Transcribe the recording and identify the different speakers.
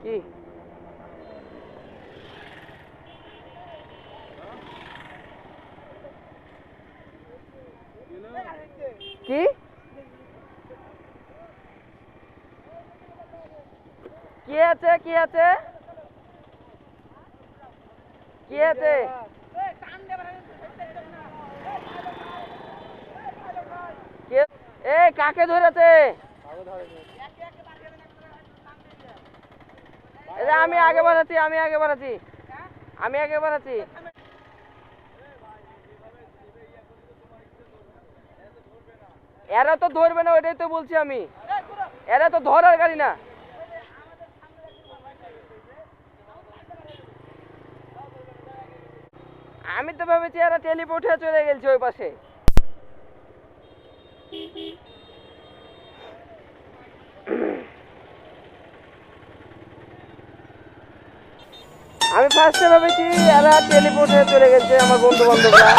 Speaker 1: কি কি কি আছে কি আছে কি আছে এই কাকে ধরেছে? আমি আগে বাড়াচ্ছি এরা তো ধরবে না, ওইটাই তো বলছি আমি। এরা তো ধরার গাড়ি না। আমি তো ভেবেছি এরা টেলিপোর্ট হয়ে চলে গেছে ওই পাশে। আমি ফার্স্টে ভেবেছি এরা টেলিপোর্ট হয়ে চলে গেছে আমার বন্ধু বান্ধবরা।